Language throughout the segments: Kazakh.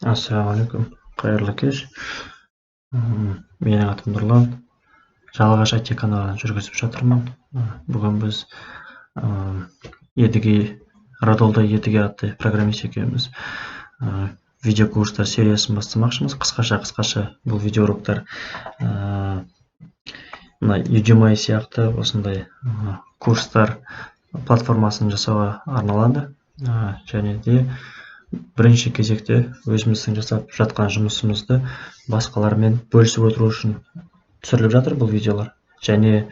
Ассалаумағалейкум, қайырлы кеш. Менің атым Нұрлан. Жалағаш IT каналын жүргізіп жатырмын. Бүгін біз Радолда едіге атты программист екеуміз видео курстар сериясын бастамақшымыз. Қысқаша бұл видеоуроктар Udemy сияқты осындай курстар платформасын жасауға арналады. Және де бірінші кезекте өзіміздің жасап жатқан жұмысымызды басқалармен бөлісіп отыру үшін түсіріліп жатыр бұл видеолар. Және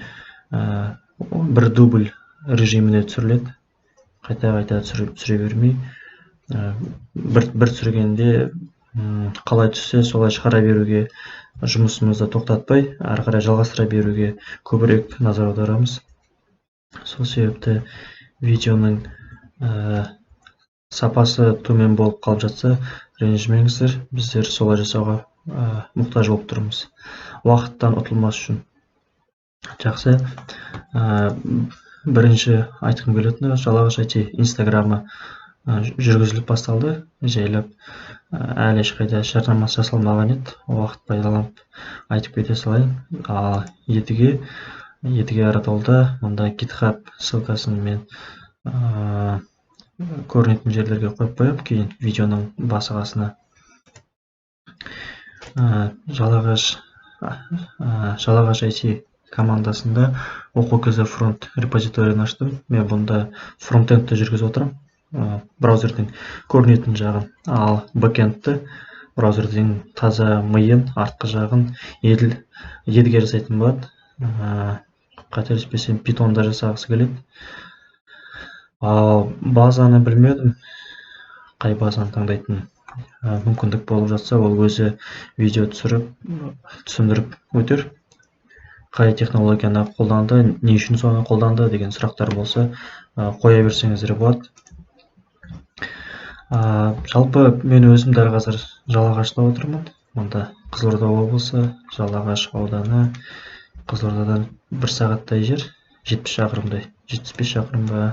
бір дубль режиміне түсіріледі. Қайта түсіре бермей, бір түсіргенде қалай түссе солай шығара беруге, жұмысымызды тоқтатпай, ары қарай жалғастыра беруге көбірек назар аударамыз. Сол себепті видеоның сапасы төмен болып қалып жатса, ренжімеңіздер, біздер солай жасауға мұқтаж болып тұрмыз. Уақыттан ұтылмас үшін. Жақсы. Бірінші айтқым келетіні, Жалағаш IT инстаграмы жүргізіліп басталды. Жайлап әлі ешқайда жарнамасы жасалмаған еді. Уақыт пайдаланып айтып кете салайын. Едіге Радолда мұнда GitHub ссылкасын мен көрінетін жерлерге қойып қоямын, кейін видеоның басы-қасына. Жалағаш IT командасында оқу кезі фронт репозиторийін аштым. Мен бұнда фронтендті жүргізіп отырмын, браузердің көрінетін жағын, ал бэкендті браузердің таза миын, артқы жағын едіге жасайтын болады. Қателеспесем, питонда жасағысы келеді. Ал базаны білмедім, қай базаны таңдайтын мүмкіндік болып жатса, ол өзі видео түсіріп, түсіндіріп өтер. Қай технологияны қолданды, не үшін соны қолданды деген сұрақтар болса, қоя берсеңіздер болады. Жалпы мен өзім дәл қазір Жалағашта отырмын. Мұнда Қызылорда облысы, Жалағаш ауданы, Қызылордадан 1 сағаттай жер, 70 шақырымдай, 75 шақырымға.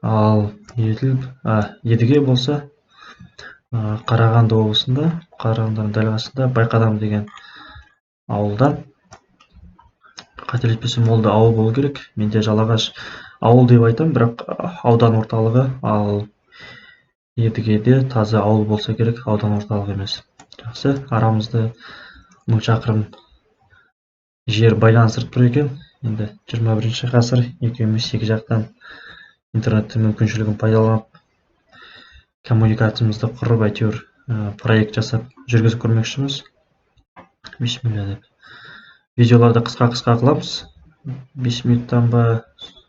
Ал едіге болса, Қарағанды облысында, Қарағандының дәл қасында Байқадам деген ауылдан. Қателеспесем, ол да ауыл болу керек. Менде Жалағаш ауыл деп айтам, бірақ аудан орталығы, ал едігеде таза ауыл болса керек, аудан орталығы емес. Жақсы, арамызды 1000 шақырым жер байланыстырып тұр екен. Енді 21 ғасыр, екеуміз екі жақтан интернеттің мүмкіншілігін пайдаланып, коммуникациямызды құрып, әйтеуір проект жасап жүргізіп көрмекшіміз. Бисмилля деп. Видеоларды қысқа қыламыз. 5 минуттан ба,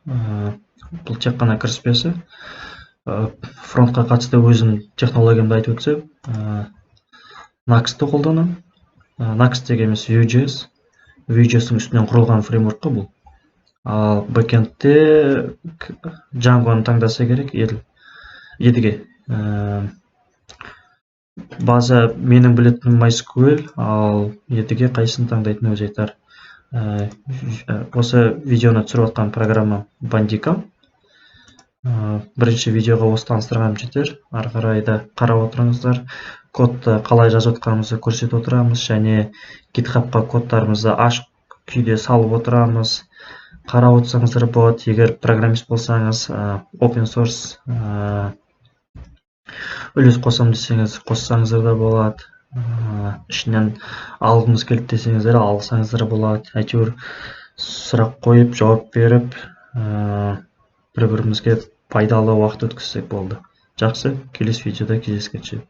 бұл тек қана кіріспесі. Фронтқа қатысты өзім технологиямды айтып өтсем, Nuxt-ты қолданам. Nuxt деген емес, Vue.js. Vue.js-тің үстінен құрылған фреймворк бұл. Ал бэкендте Django-ны таңдаса керек, едіге. База менің білетінім MySQL, ал едіге қайсысын таңдайтын өзі айтар. Осы видеоны түсіріп отқан программа Bandicam. Бірінші видеоға осы таныстырғаным жетер. Ары қарайда қарап отырыңыздар. Кодты қалай жазып отқанымызды көрсетіп отырамыз, және GitHub-қа кодтарымызды ашық күйде салып отырамыз. Қарап отырсаңыздар болады, егер программист болсаңыз, open source үлес қосам десеңіз, қоссаңыздар да болады. Ішінен алғымыз келіп десеңіздер, алсаңыздар болады. Әйтеуір сұрақ қойып, жауап беріп, бір-бірімізге пайдалы уақыт өткізсек болды. Жақсы, келесі видеода кездескенше.